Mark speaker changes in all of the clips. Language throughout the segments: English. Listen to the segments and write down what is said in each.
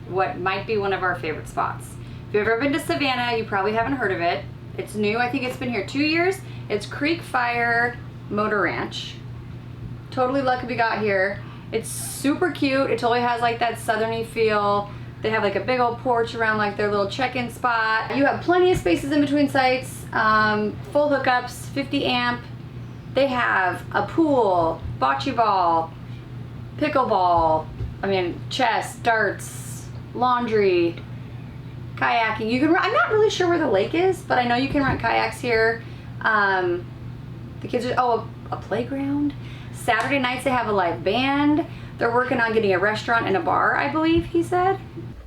Speaker 1: what might be one of our favorite spots. If you've ever been to Savannah, you probably haven't heard of it. It's new. I think it's been here 2 years. It's CreekFire Motor Ranch. Totally lucky we got here. It's super cute. It totally has like that southerny feel. They have like a big old porch around like their little check-in spot. You have plenty of spaces in between sites, full hookups, 50 amp. They have a pool, bocce ball, pickleball, chess, darts, laundry, kayaking. You can. I'm not really sure where the lake is, but I know you can rent kayaks here. The kids are, a playground. Saturday nights they have a live band. They're working on getting a restaurant and a bar, I believe he said.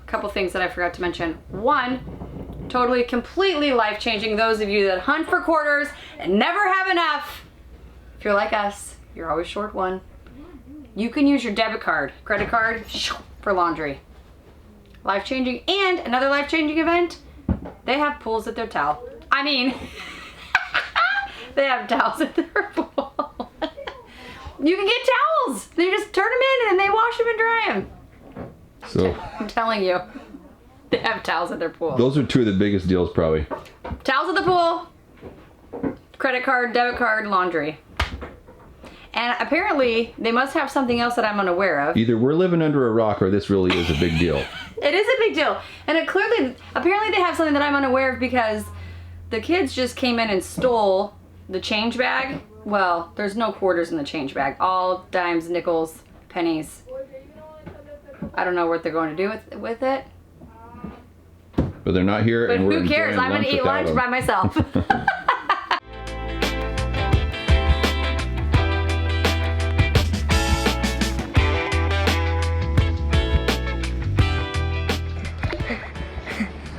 Speaker 1: A couple things that I forgot to mention. One, totally, completely life-changing. Those of you that hunt for quarters and never have enough. If you're like us, you're always short one. You can use your debit card, credit card, for laundry. Life-changing. And another life-changing event, they have pools at their towel. They have towels at their pool. You can get towels. They just turn them in and they wash them and dry them.
Speaker 2: So
Speaker 1: I'm telling you, they have towels at their pool.
Speaker 2: Those are two of the biggest deals probably.
Speaker 1: Towels at the pool, credit card, debit card, laundry. And apparently they must have something else that I'm unaware of.
Speaker 2: Either we're living under a rock or this really is a big deal.
Speaker 1: It is a big deal. And apparently they have something that I'm unaware of because the kids just came in and stole the change bag. Well, there's no quarters in the change bag. All dimes, nickels, pennies. I don't know what they're going to do with it.
Speaker 2: But they're not here,
Speaker 1: but
Speaker 2: and we're
Speaker 1: who cares? I'm going to eat lunch by myself.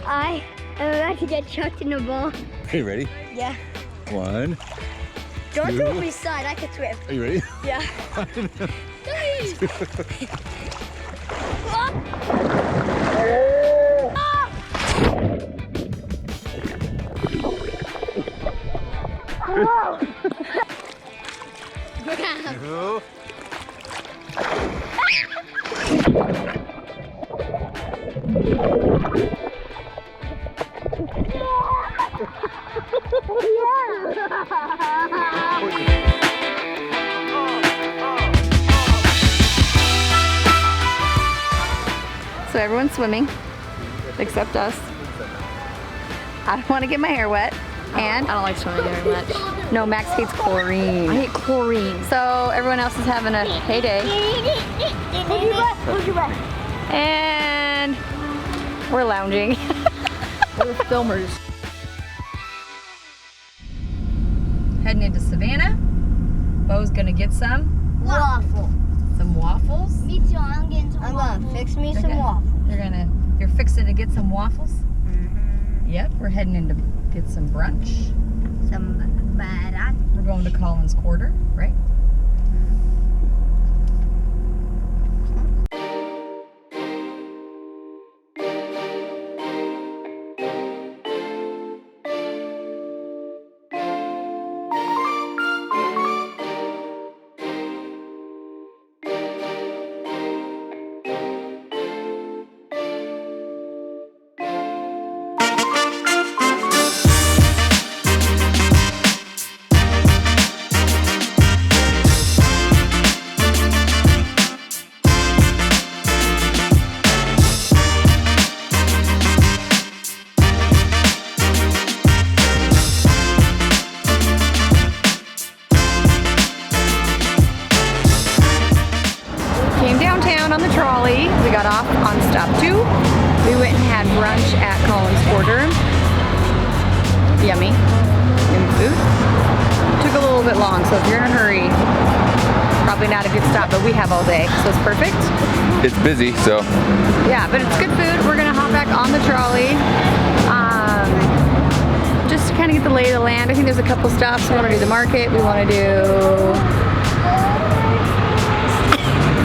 Speaker 3: I am about to get chucked in the ball.
Speaker 2: Are you ready?
Speaker 3: Yeah.
Speaker 2: 1.
Speaker 3: Don't
Speaker 2: 2.
Speaker 3: throw me side, I can swim.
Speaker 2: Are you ready?
Speaker 3: Yeah. 3.
Speaker 2: Oh.
Speaker 1: So everyone's swimming, except us. I don't want to get my hair wet. And
Speaker 4: I don't like swimming very much.
Speaker 1: No, Max hates chlorine.
Speaker 4: I hate chlorine.
Speaker 1: So everyone else is having a heyday.
Speaker 3: Hold your breath.
Speaker 1: And we're lounging.
Speaker 4: We're filmers.
Speaker 1: Heading into Savannah. Bo's gonna get some
Speaker 3: Waffle.
Speaker 1: waffles.
Speaker 3: Me too, I'm getting some waffles. I'm gonna fix me some waffles.
Speaker 1: You're fixing to get some waffles? Mm-hmm. Yep, we're heading in to get some brunch.
Speaker 3: Some bad.
Speaker 1: We're going to Colin's Quarter, right? On the trolley. We got off on stop 2. We went and had brunch at Colin's Quarter. Yummy. Yummy food. Took a little bit long, so if you're in a hurry, probably not a good stop, but we have all day, so it's perfect.
Speaker 2: It's busy, so.
Speaker 1: Yeah, but it's good food. We're gonna hop back on the trolley. Just to kind of get the lay of the land. I think there's a couple stops. We want to do the market. We want to do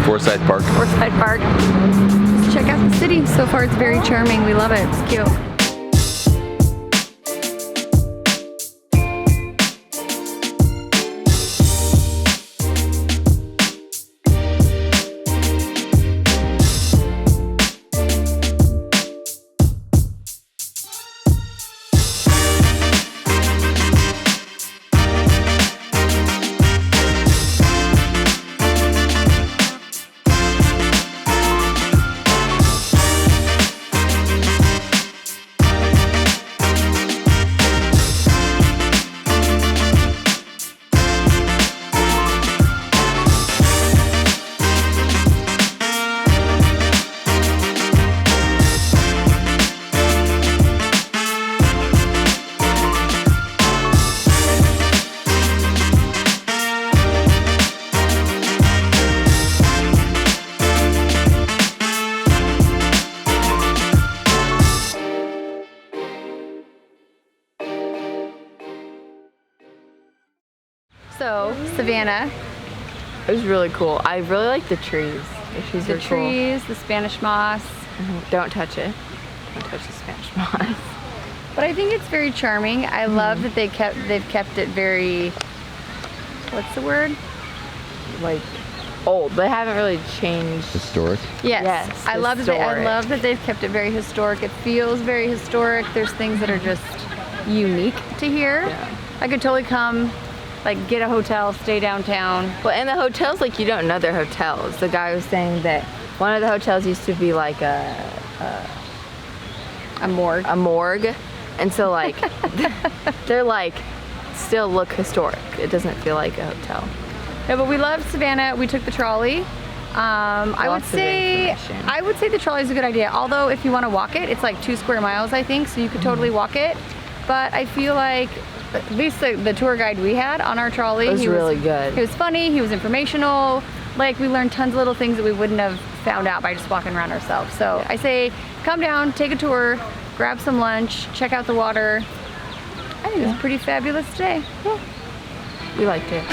Speaker 2: Forsyth Park.
Speaker 1: Forsyth Park. Let's check out the city. So far it's very charming. We love it. It's cute. So, Savannah,
Speaker 4: It was really cool. I really like the trees. The trees
Speaker 1: the
Speaker 4: are cool.
Speaker 1: trees, the Spanish moss.
Speaker 4: Don't touch it. Don't touch the Spanish moss.
Speaker 1: But I think it's very charming. I love that they've kept it very, what's the word?
Speaker 4: Like old. They haven't really changed.
Speaker 2: Historic.
Speaker 1: Yes. I love that they've kept it very historic. It feels very historic. There's things that are just unique to here.
Speaker 4: Yeah.
Speaker 1: I could totally come, like get a hotel, stay downtown.
Speaker 4: Well, and the hotels, like you don't know they're hotels. The guy was saying that one of the hotels used to be like a
Speaker 1: morgue.
Speaker 4: A morgue. And so like, they're like, still look historic. It doesn't feel like a hotel.
Speaker 1: No, but we loved Savannah. We took the trolley. I would
Speaker 4: Lots of
Speaker 1: say
Speaker 4: information.
Speaker 1: the trolley is a good idea. Although if you want to walk it, it's like 2 square miles, I think, so you could totally walk it. But I feel like at least the tour guide we had on our trolley,
Speaker 4: It was really good.
Speaker 1: He was funny. He was informational. Like we learned tons of little things that we wouldn't have found out by just walking around ourselves. So I say, come down, take a tour, grab some lunch, check out the water. I think it was a pretty fabulous day.
Speaker 4: We liked it.